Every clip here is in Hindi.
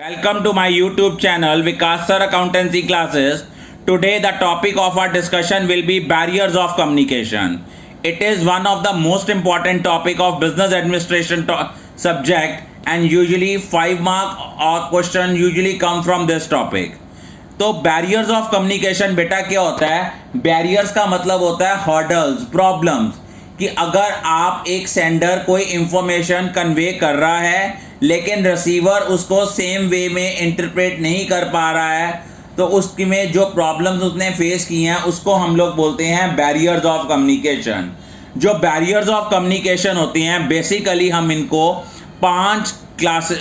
Welcome to my YouTube channel Vikas Sir Accountancy Classes. Today the topic of our discussion will be barriers of communication. It is one of the most important topic of business administration subject and usually 5 mark or question usually come from this topic. तो बैरियर्स ऑफ कम्युनिकेशन बेटा क्या होता है? बैरियर्स का मतलब होता है हर्डल्स, प्रॉब्लम्स, कि अगर आप एक सेंडर कोई इंफॉर्मेशन कन्वे कर रहा है लेकिन रिसीवर उसको सेम वे में इंटरप्रेट नहीं कर पा रहा है तो उसकी में जो प्रॉब्लम्स उसने फेस की हैं उसको हम लोग बोलते हैं बैरियर्स ऑफ कम्युनिकेशन. जो बैरियर्स ऑफ कम्युनिकेशन होती हैं बेसिकली हम इनको 5 क्लास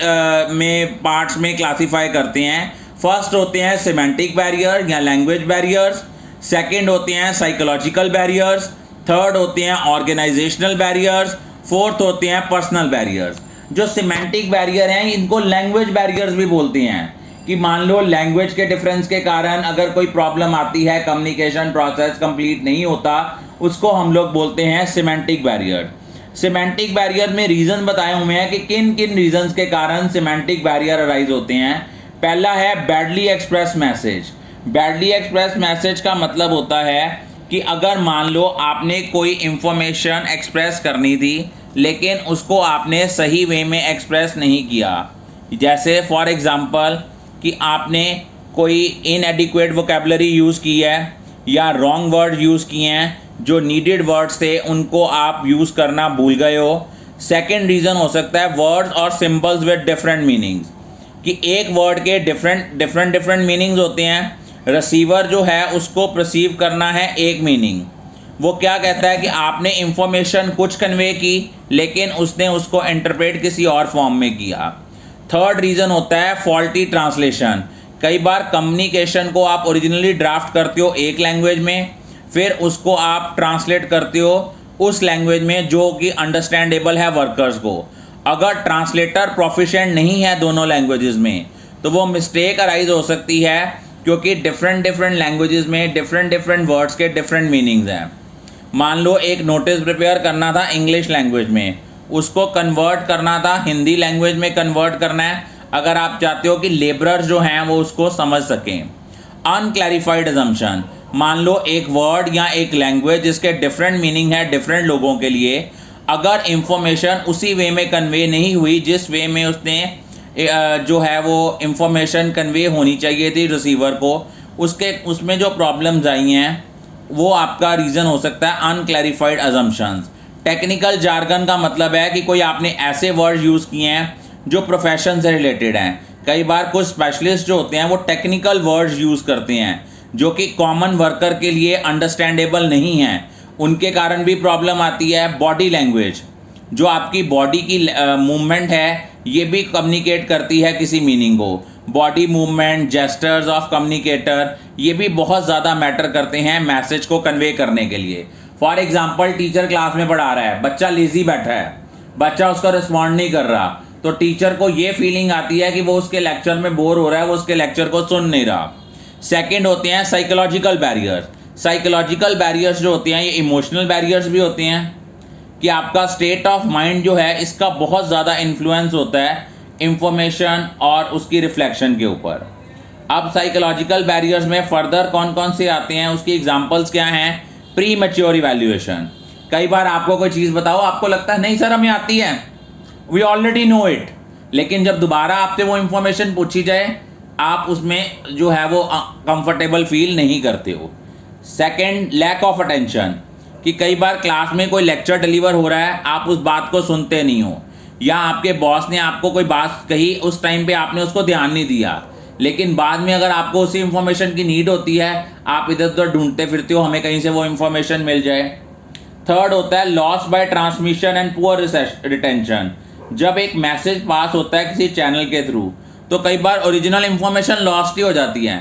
में पार्ट्स में क्लासीफाई करते हैं. फर्स्ट होते हैं सिमेंटिक बैरियर या लैंग्वेज बैरियर्स, सेकंड होते हैं साइकोलॉजिकल बैरियर्स, थर्ड होते हैं ऑर्गेनाइजेशनल बैरियर्स, फोर्थ होते हैं पर्सनल बैरियर्स. जो सिमेंटिक बैरियर हैं इनको लैंग्वेज बैरियर्स भी बोलते हैं कि मान लो लैंग्वेज के डिफरेंस के कारण अगर कोई प्रॉब्लम आती है, कम्युनिकेशन प्रोसेस कंप्लीट नहीं होता, उसको हम लोग बोलते हैं सिमेंटिक बैरियर. सिमेंटिक बैरियर में रीज़न बताए हुए हैं कि किन किन रीजंस के कारण सिमेंटिक बैरियर अराइज होते हैं. पहला है badly express message. Badly express message का मतलब होता है कि अगर मान लो आपने कोई इंफॉर्मेशन एक्सप्रेस करनी थी लेकिन उसको आपने सही वे में एक्सप्रेस नहीं किया. जैसे फॉर एग्ज़ाम्पल कि आपने कोई इनएडिक्वेट वोकेबलरी यूज़ की है या रॉन्ग वर्ड यूज़ किए हैं, जो नीडेड वर्ड्स थे उनको आप यूज़ करना भूल गए हो. सेकेंड रीज़न हो सकता है वर्ड्स और सिम्बल्स विद डिफरेंट मीनिंग्स, कि एक वर्ड के डिफरेंट मीनिंग्स होते हैं. रिसीवर जो है उसको परसीव करना है एक मीनिंग, वो क्या कहता है कि आपने इंफॉर्मेशन कुछ कन्वे की लेकिन उसने उसको इंटरप्रेट किसी और फॉर्म में किया. थर्ड रीज़न होता है फॉल्टी ट्रांसलेशन. कई बार कम्युनिकेशन को आप ओरिजिनली ड्राफ्ट करते हो एक लैंग्वेज में, फिर उसको आप ट्रांसलेट करते हो उस लैंग्वेज में जो कि अंडरस्टैंडेबल है वर्कर्स को. अगर ट्रांसलेटर प्रोफिशिएंट नहीं है दोनों लैंग्वेजेस में तो वो मिस्टेक अराइज हो सकती है, क्योंकि डिफरेंट लैंग्वेजेस में डिफरेंट वर्ड्स के डिफरेंट मीनिंग्स हैं. मान लो एक नोटिस प्रिपेयर करना था इंग्लिश लैंग्वेज में, उसको कन्वर्ट करना था हिंदी लैंग्वेज में कन्वर्ट करना है, अगर आप चाहते हो कि लेबरर्स जो हैं वो उसको समझ सकें. Unclarified assumption. मान लो एक वर्ड या एक लैंग्वेज जिसके डिफरेंट मीनिंग है डिफरेंट लोगों के लिए, अगर इंफॉर्मेशन उसी वे में कन्वे नहीं हुई जिस वे में उसने जो है वो इंफॉर्मेशन कन्वे होनी चाहिए थी रिसीवर को, उसमें जो प्रॉब्लम्स आई हैं वो आपका रीज़न हो सकता है अनक्लैरिफाइड अजम्पशंस. टेक्निकल जार्गन का मतलब है कि कोई आपने ऐसे वर्ड यूज़ किए हैं जो प्रोफेशन से रिलेटेड हैं. कई बार कुछ स्पेशलिस्ट जो होते हैं वो टेक्निकल वर्ड्स यूज़ करते हैं जो कि कॉमन वर्कर के लिए अंडरस्टैंडेबल नहीं हैं, उनके कारण भी प्रॉब्लम आती है. बॉडी लैंग्वेज, जो आपकी बॉडी की मूवमेंट है ये भी कम्युनिकेट करती है किसी मीनिंग को. Body movement, gestures of communicator, ये भी बहुत ज़्यादा मैटर करते हैं मैसेज को कन्वे करने के लिए. फॉर एग्जांपल टीचर क्लास में पढ़ा रहा है, बच्चा लेजी बैठा है, बच्चा उसका रिस्पॉन्ड नहीं कर रहा, तो टीचर को ये फीलिंग आती है कि वो उसके लेक्चर में बोर हो रहा है, वो उसके लेक्चर को सुन नहीं रहा. सेकेंड होते हैं साइकोलॉजिकल बैरियर्स. साइकोलॉजिकल बैरियर्स जो होते हैं ये इमोशनल बैरियर्स भी होते हैं, कि आपका स्टेट ऑफ माइंड जो है इसका बहुत ज़्यादा इन्फ्लुएंस होता है इंफॉर्मेशन और उसकी रिफ्लेक्शन के ऊपर. अब साइकोलॉजिकल बैरियर्स में फर्दर कौन कौन से आते हैं, उसकी एग्जांपल्स क्या हैं? Pre mature evaluation. कई बार आपको कोई चीज़ बताओ, आपको लगता है नहीं सर हमें आती है, वी ऑलरेडी नो इट, लेकिन जब दोबारा आपसे वो इंफॉर्मेशन पूछी जाए आप उसमें जो है वो कंफर्टेबल फील नहीं करते हो. सेकेंड, लैक ऑफ अटेंशन, कि कई बार क्लास में कोई लेक्चर डिलीवर हो रहा है, आप उस बात को सुनते नहीं हो, या आपके बॉस ने आपको कोई बात कही, उस टाइम पे आपने उसको ध्यान नहीं दिया, लेकिन बाद में अगर आपको उसी इंफॉर्मेशन की नीड होती है आप इधर उधर ढूंढते फिरते हो हमें कहीं से वो इंफॉर्मेशन मिल जाए. थर्ड होता है loss by transmission and poor retention. जब एक मैसेज पास होता है किसी चैनल के थ्रू तो कई बार ओरिजिनल इंफॉर्मेशन लॉस्ट ही हो जाती है,